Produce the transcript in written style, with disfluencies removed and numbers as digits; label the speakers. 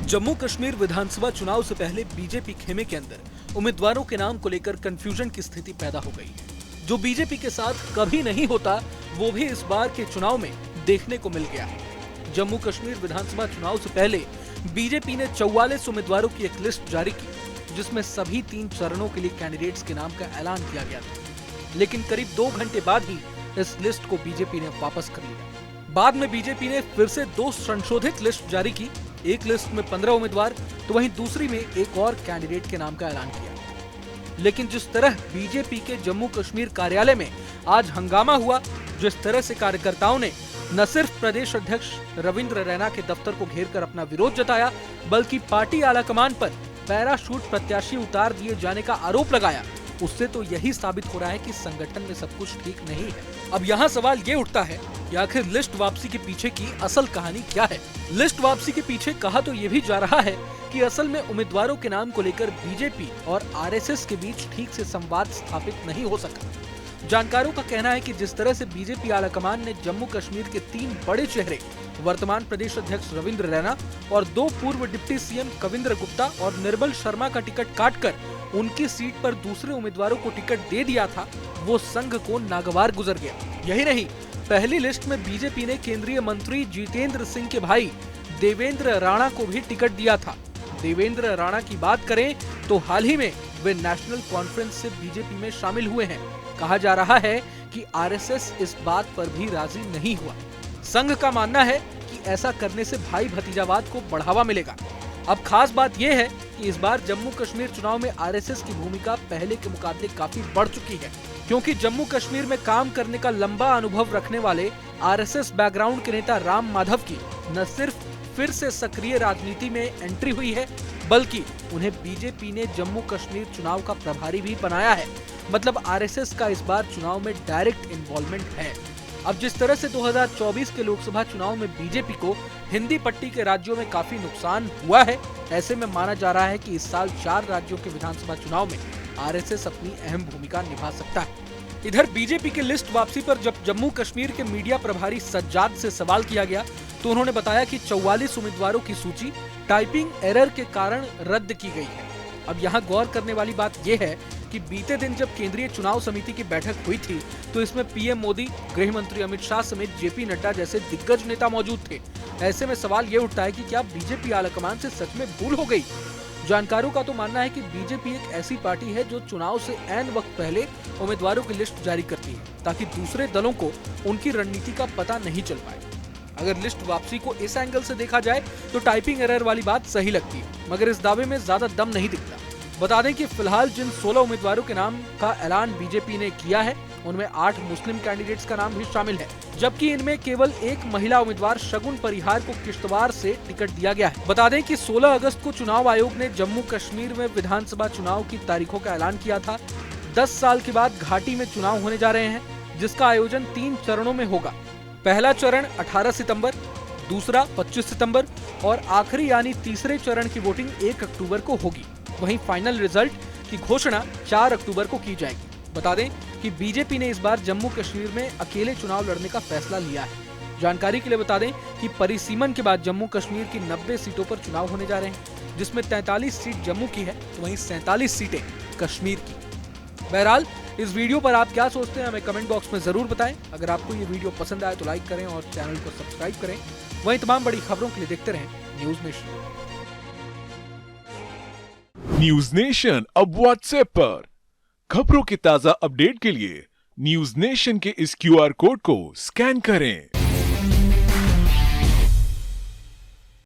Speaker 1: जम्मू कश्मीर विधानसभा चुनाव से पहले बीजेपी खेमे के अंदर उम्मीदवारों के नाम को लेकर कंफ्यूजन की स्थिति पैदा हो गई है। जो बीजेपी के साथ कभी नहीं होता वो भी इस बार के चुनाव में देखने को मिल गया है। जम्मू कश्मीर विधानसभा चुनाव से पहले बीजेपी ने 44 उम्मीदवारों की एक लिस्ट जारी की, जिसमें सभी 3 चरणों के लिए कैंडिडेट्स के नाम का ऐलान किया गया था। लेकिन करीब 2 घंटे बाद ही इस लिस्ट को बीजेपी ने वापस कर लिया। बाद में बीजेपी ने फिर से 2 संशोधित लिस्ट जारी की। एक लिस्ट में 15 उम्मीदवार तो वहीं दूसरी में एक और कैंडिडेट के नाम का ऐलान किया। लेकिन जिस तरह बीजेपी के जम्मू कश्मीर कार्यालय में आज हंगामा हुआ, जिस तरह से कार्यकर्ताओं ने न सिर्फ प्रदेश अध्यक्ष रविंद्र रैना के दफ्तर को घेरकर अपना विरोध जताया, बल्कि पार्टी आलाकमान पर पैराशूट प्रत्याशी उतार दिए जाने का आरोप लगाया, उससे तो यही साबित हो रहा है कि संगठन में सब कुछ ठीक नहीं है। अब यहाँ सवाल ये उठता है कि आखिर लिस्ट वापसी के पीछे की असल कहानी क्या है। लिस्ट वापसी के पीछे कहा तो ये भी जा रहा है कि असल में उम्मीदवारों के नाम को लेकर बीजेपी और आरएसएस के बीच ठीक से संवाद स्थापित नहीं हो सका। जानकारों का कहना है कि जिस तरह से बीजेपी आलाकमान ने जम्मू कश्मीर के 3 बड़े चेहरे, वर्तमान प्रदेश अध्यक्ष रविंद्र रैना और 2 पूर्व डिप्टी सीएम कविंद्र गुप्ता और निर्मल शर्मा का टिकट काटकर उनकी सीट पर दूसरे उम्मीदवारों को टिकट दे दिया था, वो संघ को नागवार गुजर गया। यही नहीं, पहली लिस्ट में बीजेपी ने केंद्रीय मंत्री जितेंद्र सिंह के भाई देवेंद्र राणा को भी टिकट दिया था। देवेंद्र राणा की बात करें तो हाल ही में वे नेशनल कॉन्फ्रेंस से बीजेपी में शामिल हुए हैं। कहा जा रहा है कि आरएसएस इस बात पर भी राजी नहीं हुआ। संघ का मानना है कि ऐसा करने से भाई भतीजावाद को बढ़ावा मिलेगा। अब खास बात यह है कि इस बार जम्मू कश्मीर चुनाव में आरएसएस की भूमिका पहले के मुकाबले काफी बढ़ चुकी है, क्योंकि जम्मू कश्मीर में काम करने का लंबा अनुभव रखने वाले आरएसएस बैकग्राउंड के नेता राम माधव की न सिर्फ फिर से सक्रिय राजनीति में एंट्री हुई है, बल्कि उन्हें बीजेपी ने जम्मू कश्मीर चुनाव का प्रभारी भी बनाया है। मतलब आरएसएस का इस बार चुनाव में डायरेक्ट इन्वॉल्वमेंट है। अब जिस तरह से 2024 के लोकसभा चुनाव में बीजेपी को हिंदी पट्टी के राज्यों में काफी नुकसान हुआ है, ऐसे में माना जा रहा है कि इस साल 4 राज्यों के विधानसभा चुनाव में आरएसएस अपनी अहम भूमिका निभा सकता है। इधर बीजेपी की लिस्ट वापसी पर जब जम्मू कश्मीर के मीडिया प्रभारी सज्जाद से सवाल किया गया तो उन्होंने बताया कि 44 उम्मीदवारों की सूची टाइपिंग एरर के कारण रद्द की गई है। अब यहाँ गौर करने वाली बात यह है कि बीते दिन जब केंद्रीय चुनाव समिति की बैठक हुई थी तो इसमें पीएम मोदी, गृह मंत्री अमित शाह समेत जेपी नड्डा जैसे दिग्गज नेता मौजूद थे। ऐसे में सवाल ये उठता है कि क्या बीजेपी आलाकमान से सच में भूल हो गई। जानकारों का तो मानना है कि बीजेपी एक ऐसी पार्टी है जो चुनाव से ऐन वक्त पहले उम्मीदवारों की लिस्ट जारी करती है, ताकि दूसरे दलों को उनकी रणनीति का पता नहीं चल पाए। अगर लिस्ट वापसी को इस एंगल से देखा जाए तो टाइपिंग एरर वाली बात सही लगती है, मगर इस दावे में ज्यादा दम नहीं दिखता। बता दें कि फिलहाल जिन 16 उम्मीदवारों के नाम का ऐलान बीजेपी ने किया है, उनमें 8 मुस्लिम कैंडिडेट्स का नाम भी शामिल है, जबकि इनमें केवल एक महिला उम्मीदवार शगुन परिहार को किश्तवाड़ से टिकट दिया गया है। बता दें कि 16 अगस्त को चुनाव आयोग ने जम्मू कश्मीर में विधानसभा चुनाव की तारीखों का ऐलान किया था। 10 साल के बाद घाटी में चुनाव होने जा रहे हैं, जिसका आयोजन 3 चरणों में होगा। पहला चरण 18 सितंबर, दूसरा 25 सितंबर और आखिरी यानी तीसरे चरण की वोटिंग 1 अक्टूबर को होगी। वहीं फाइनल रिजल्ट की घोषणा 4 अक्टूबर को की जाएगी। बता दें कि बीजेपी ने इस बार जम्मू कश्मीर में अकेले चुनाव लड़ने का फैसला लिया है। जानकारी के लिए बता दें कि परिसीमन के बाद जम्मू कश्मीर की 90 सीटों पर चुनाव होने जा रहे हैं, जिसमें 43 सीट जम्मू की है तो वहीं 47 सीटें कश्मीर की। बहरहाल इस वीडियो पर आप क्या सोचते हैं हमें कमेंट बॉक्स में जरूर बताएं। अगर आपको ये वीडियो पसंद आए तो लाइक करें और चैनल को सब्सक्राइब करें। वहीं तमाम बड़ी खबरों के लिए देखते रहें न्यूज नेशन।
Speaker 2: न्यूज नेशन अब व्हाट्सएप पर खबरों के ताजा अपडेट के लिए न्यूज नेशन के इस QR कोड को स्कैन करें।